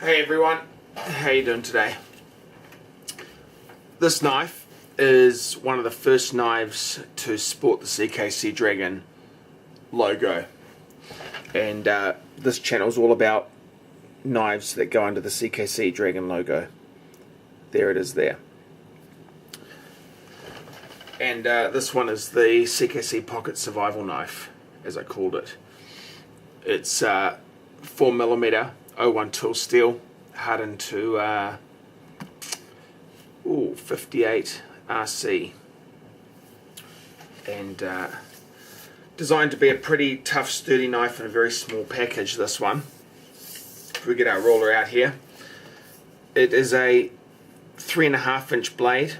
Hey everyone, how you doing today? This knife is one of the first knives to sport the cKc Dragon logo, and this channel is all about knives that go under the cKc Dragon logo. There it is there. And this one is the cKc Pocket Survival Knife, as I called it. It's 4mm 01 tool steel, hardened to 58 RC, and designed to be a pretty tough, sturdy knife in a very small package. This one, if we get our roller out here, it is a 3.5 inch blade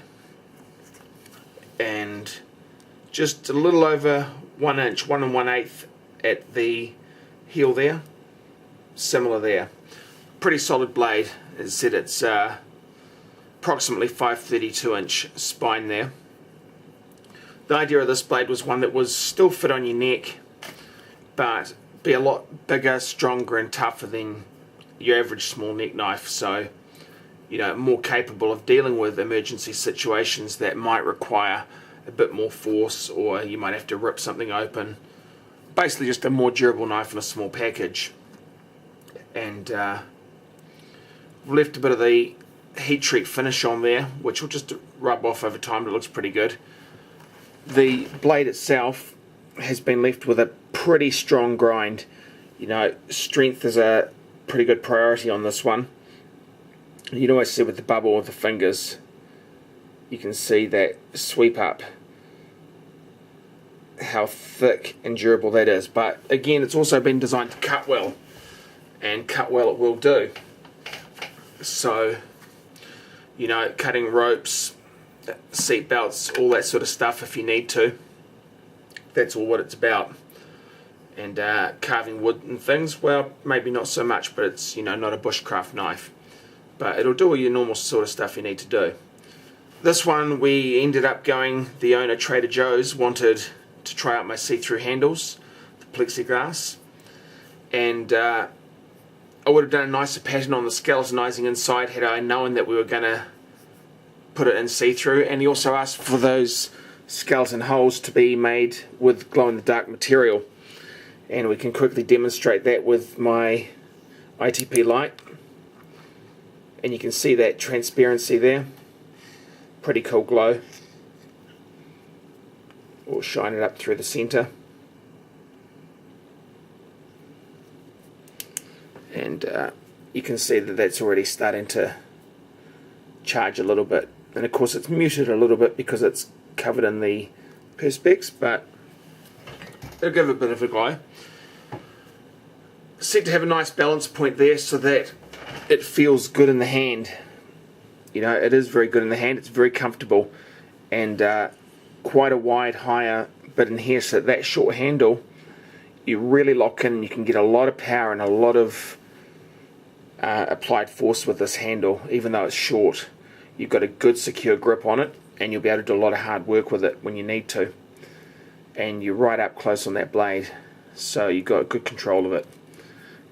and just a little over 1 inch, 1 1/8 at the heel there. Similar there. Pretty solid blade. As I said, it's approximately 532 inch spine there. The idea of this blade was one that was still fit on your neck, but be a lot bigger, stronger and tougher than your average small neck knife, so more capable of dealing with emergency situations that might require a bit more force, or you might have to rip something open. Basically just a more durable knife in a small package. And we've left a bit of the heat treat finish on there, which will just rub off over time. It looks pretty good. The blade itself has been left with a pretty strong grind. Strength is a pretty good priority on this one. You can always see with the bubble of the fingers, you can see that sweep up, how thick and durable that is. But again, it's also been designed to cut well, and cut well it will do. So, cutting ropes, seat belts, all that sort of stuff if you need to. That's all what it's about. And carving wood and things, well, maybe not so much, but it's not a bushcraft knife. But it'll do all your normal sort of stuff you need to do. This one, we ended up going, the owner, Trader Joe's, wanted to try out my see-through handles, the plexiglass, and I would have done a nicer pattern on the skeletonizing inside had I known that we were going to put it in see-through. And he also asked for those skeleton holes to be made with glow-in-the-dark material, and we can quickly demonstrate that with my ITP light. And you can see that transparency there. Pretty cool glow. We'll shine it up through the center. And you can see that that's already starting to charge a little bit. And of course it's muted a little bit because it's covered in the perspex, but it'll give it a bit of a glow. Set to have a nice balance point there so that it feels good in the hand. It is very good in the hand. It's very comfortable, and quite a wide, higher bit in here, so that short handle, you really lock in. You can get a lot of power and a lot of applied force with this handle. Even though it's short, you've got a good secure grip on it, and you'll be able to do a lot of hard work with it when you need to. And you're right up close on that blade, so you've got good control of it.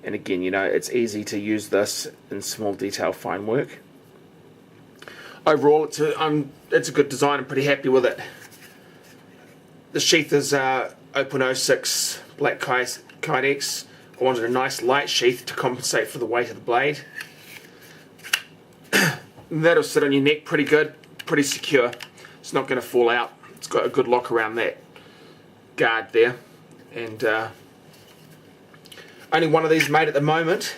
And again, it's easy to use this in small detail fine work. Overall, it's a good design. I'm pretty happy with it. The sheath is Open 06 Black Kydex. I wanted a nice light sheath to compensate for the weight of the blade. That'll sit on your neck pretty good, pretty secure. It's not going to fall out. It's got a good lock around that guard there. And only one of these made at the moment.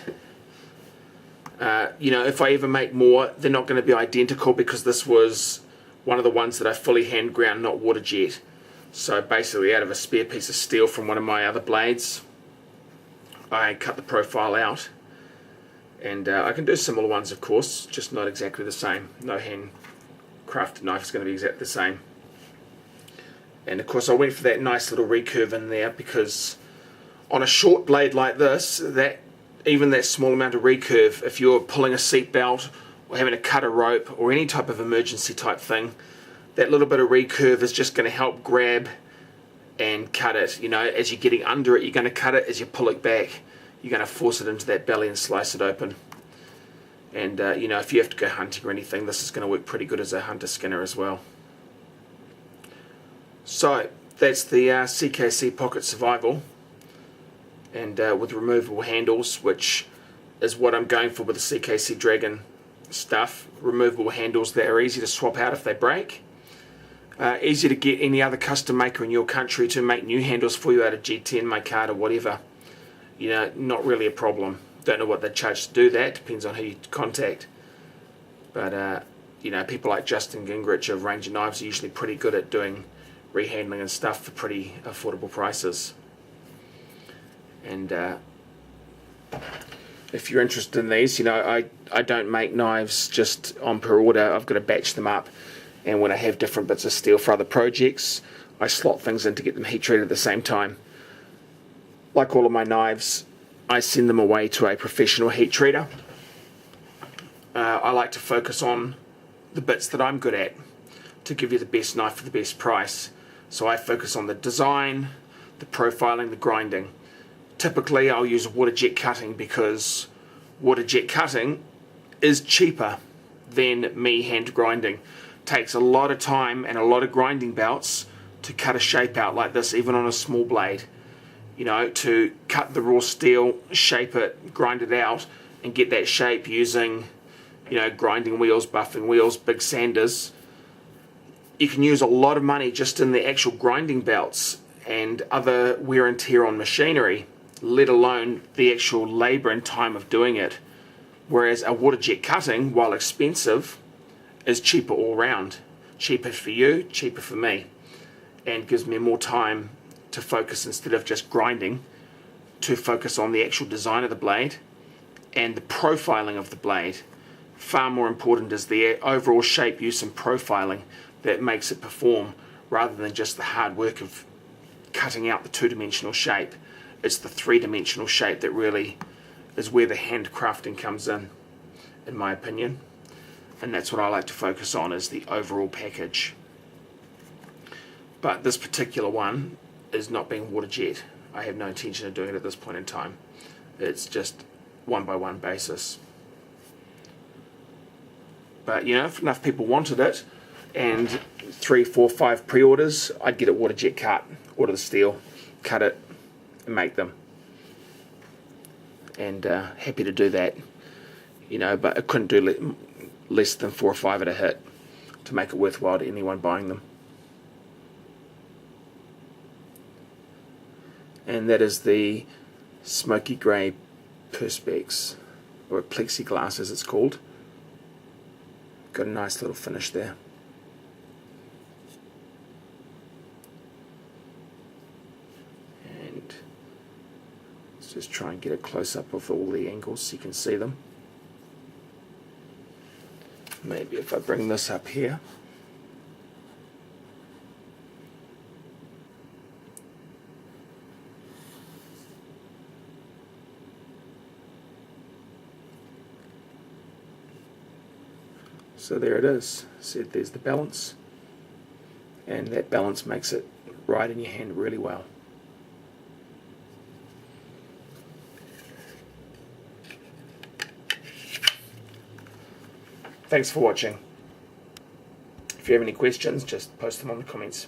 If I ever make more, they're not going to be identical, because this was one of the ones that I fully hand ground, not water jet. So basically out of a spare piece of steel from one of my other blades, I cut the profile out. And I can do similar ones, of course, just not exactly the same. No hand-crafted knife is going to be exactly the same. And of course I went for that nice little recurve in there, because on a short blade like this, even that small amount of recurve, if you're pulling a seat belt or having to cut a rope or any type of emergency type thing, that little bit of recurve is just going to help grab and cut it. As you're getting under it, you're going to cut it. As you pull it back, you're going to force it into that belly and slice it open. And you know, if you have to go hunting or anything, this is going to work pretty good as a hunter skinner as well. So that's the cKc Pocket Survival, and with removable handles, which is what I'm going for with the cKc Dragon stuff. Removable handles that are easy to swap out if they break. Easy to get any other custom maker in your country to make new handles for you out of G10, micarta, whatever. You know, not really a problem. Don't know what they charge to do that. Depends on who you contact. But you know, people like Justin Gingrich of Ranger Knives are usually pretty good at doing rehandling and stuff for pretty affordable prices. And if you're interested in these, you know, I don't make knives just on per order. I've got to batch them up, and when I have different bits of steel for other projects, I slot things in to get them heat treated at the same time. Like all of my knives, I send them away to a professional heat treater. I like to focus on the bits that I'm good at to give you the best knife for the best price. So I focus on the design, the profiling, the grinding. Typically I'll use water jet cutting because water jet cutting is cheaper than me hand grinding. Takes a lot of time and a lot of grinding belts to cut a shape out like this, even on a small blade. You know, to cut the raw steel, shape it, grind it out, and get that shape using, you know, grinding wheels, buffing wheels, big sanders. You can use a lot of money just in the actual grinding belts and other wear and tear on machinery, let alone the actual labour and time of doing it. Whereas a water jet cutting, while expensive, is cheaper all round. Cheaper for you, cheaper for me, and gives me more time to focus, instead of just grinding, to focus on the actual design of the blade and the profiling of the blade. Far more important is the overall shape, use and profiling that makes it perform, rather than just the hard work of cutting out the two-dimensional shape. It's the three-dimensional shape that really is where the handcrafting comes in my opinion. And that's what I like to focus on, is the overall package. But this particular one is not being water jet. I have no intention of doing it at this point in time. It's just one-by-one basis. But you know, if enough people wanted it, and 3, 4, 5 pre-orders, I'd get it water jet cut, order the steel, cut it, and make them. And happy to do that. You know, but I couldn't do less than 4 or 5 at a hit to make it worthwhile to anyone buying them. And that is the smoky grey perspex, or plexiglass as it's called. Got a nice little finish there. And let's just try and get a close-up of all the angles so you can see them. Maybe if I bring this up here. So there it is. See, there's the balance, and that balance makes it ride in your hand really well. Thanks for watching. If you have any questions, just post them on the comments.